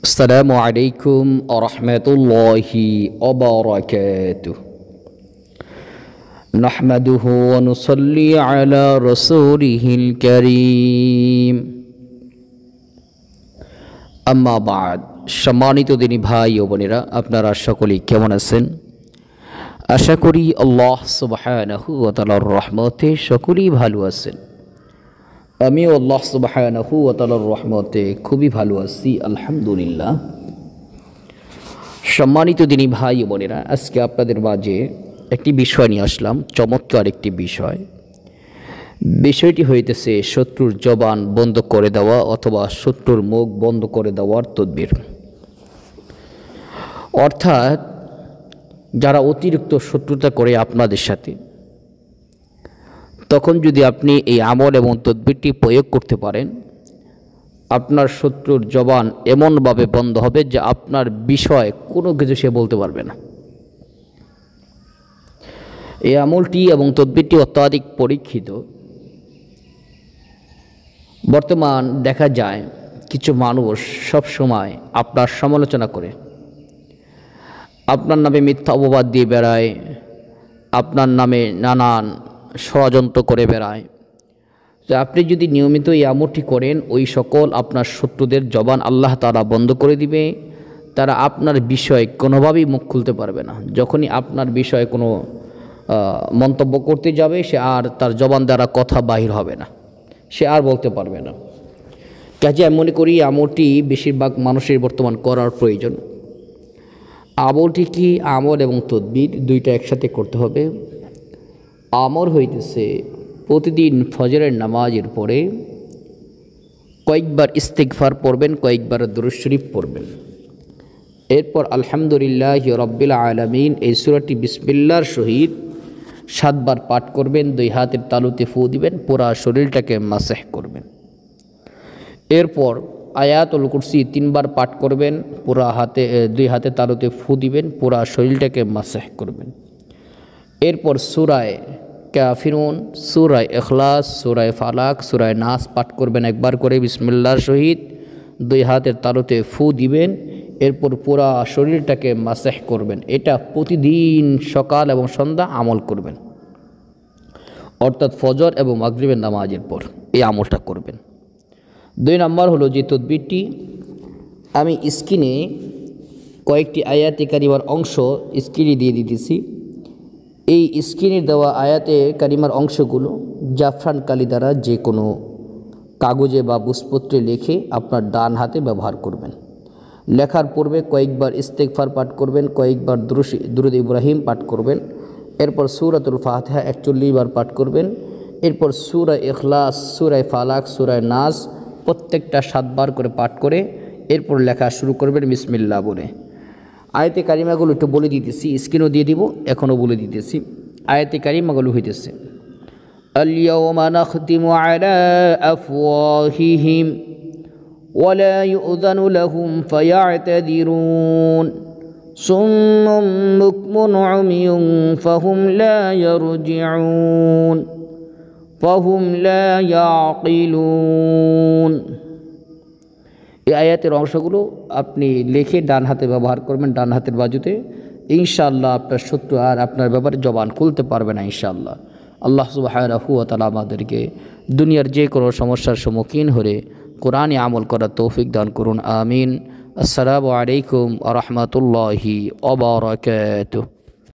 আসসালামু আলাইকুম ওয়া রাহমাতুল্লাহি ওয়া বারাকাতুহু। নাহমাদুহু ওয়া নুসাল্লি আলা রাসূলিহিল কারীম। আম্মা বা'দ। সম্মানিত দিনী ভাই ও বোনেরা, আপনারা সকলেই কেমন আছেন? আশা করি আল্লাহ সুবহানাহু ওয়া তাআলার রহমতে সকলেই ভালো আছেন। আমিও আল্লাহ সুবহানাহু ওয়া তাআলার রহমতে খুবই ভালো আছি, আলহামদুলিল্লাহ। সম্মানিত দিনী ভাই ও বোনেরা, আজকে আপনাদের মাঝে একটি বিষয় নিয়ে আসলাম, চমৎকার একটি বিষয়। বিষয়টি হইতেছে শত্রুর জবান বন্ধ করে দেওয়া অথবা শত্রুর মুখ বন্ধ করে দেওয়ার তদবির। অর্থাৎ যারা অতিরিক্ত শত্রুতা করে আপনাদের সাথে, তখন যদি আপনি এই আমল এবং তদবিরটি প্রয়োগ করতে পারেন, আপনার শত্রুর জবান এমনভাবে বন্ধ হবে যে আপনার বিষয়ে কোনো কিছু সে বলতে পারবে না। এই আমলটি এবং তদবিরটি অত্যাধিক পরীক্ষিত। বর্তমান দেখা যায় কিছু মানুষ সব সময় আপনার সমালোচনা করে, আপনার নামে মিথ্যা অপবাদ দিয়ে বেড়ায়, আপনার নামে নানান ষড়যন্ত্র করে বেড়ায়। তো আপনি যদি নিয়মিত এই আমলটি করেন, ওই সকল আপনার শত্রুদের জবান আল্লাহ তাআলা বন্ধ করে দিবে। তারা আপনার বিষয়ে কোনোভাবেই মুখ খুলতে পারবে না। যখনই আপনার বিষয়ে কোনো মন্তব্য করতে যাবে, সে আর তার জবান দ্বারা কথা বাহির হবে না, সে আর বলতে পারবে না। কাজে আমি মনে করি আমলটি বেশিরভাগ মানুষের বর্তমান করার প্রয়োজন। আমলটি কি? আমল এবং তদবির দুইটা একসাথে করতে হবে। আমল হইতেছে প্রতিদিন ফজরের নামাজের পরে কয়েকবার ইস্তিগফার পড়বেন, কয়েকবার দুরূদ শরীফ পড়বেন। এরপর আলহামদুলিল্লাহি রাব্বিল আলামিন এই সূরাটি বিসমিল্লাহর সহিত 7 বার পাঠ করবেন। 2 হাতের তালুতে ফু দিবেন, পুরা শরীরটাকে মাসাহ করবেন। এরপর আয়াতুল কুরসি 3 বার পাঠ করবেন, পুরা 2 হাতে তালুতে ফু দিবেন, পুরা শরীরটাকে মাসাহ করবেন। এরপর সূরায়ে কাফিরুন, সূরায়ে ইখলাস, সূরায়ে ফালাক, সূরায়ে নাস পাঠ করবেন একবার করে বিসমিল্লাহর সহিত। 2 হাতের তালুতে ফু দিবেন, এরপর পুরা শরীরটাকে মাসাহ করবেন। এটা প্রতিদিন সকাল এবং সন্ধ্যা আমল করবেন, অর্থাৎ ফজর এবং মাগরিবের নামাজের পর এই আমলটা করবেন। 2 নম্বর হলো যে তদবিরটি আমি স্ক্রিনে কয়েকটি আয়াতে কারিমার অংশ স্ক্রিনে দিয়ে দিতেছি। এই স্ক্রিনে দেওয়া আয়াতে কারিমার অংশগুলো জাফরান কালি দ্বারা যে কোনো কাগজে বা বুসপত্রে লিখে আপনার ডান হাতে ব্যবহার করবেন। লেখার পূর্বে কয়েকবার ইস্তেগফার পাঠ করবেন, কয়েকবার দুরূদ ইব্রাহিম পাঠ করবেন। এরপর সূরাতুল ফাতিহা 41 বার পাঠ করবেন। এরপর সূরা ইখলাস, সূরা ফালাক, সূরা নাস প্রত্যেকটা 7 বার করে পাঠ করে এরপর লেখা শুরু করবেন বিসমিল্লাহ বলে। আয়াতে কারিমাগুলো একটু বলে দিতেছি, স্ক্রিনও দিয়ে দিব, এখনও বলে দিতেছি। আয়াতে কারিমাগুলো হইতেছে আল-ইয়াওমা নাখতিমু আলা আফওয়াহিহিম ওয়া লা ইউযানু লাহুম ফায়া'তাযিরুন সুম্মুম বুকমুন উমিয়ুন ফাহুম লা ইয়ারজি'উন ফাহুম লা ইয়াকিলুন। এই আয়াতের অংশগুলো আপনি লিখে ডান হাতে ব্যবহার করবেন, ডান হাতের বাজুতে। ইনশাআল্লাহ আপনার শত্রু আর আপনার ব্যাপারে জবান খুলতে পারবে না ইনশাআল্লাহ। আল্লাহ সুবহানাহু ওয়া তাআলা আমাদেরকে দুনিয়ার যে কোনো সমস্যার সম্মুখীন হলে কোরআনে আমল করার তৌফিক দান করুন, আমিন। আসসালামু আলাইকুম ওয়া রাহমাতুল্লাহি ওয়া বারাকাতুহু।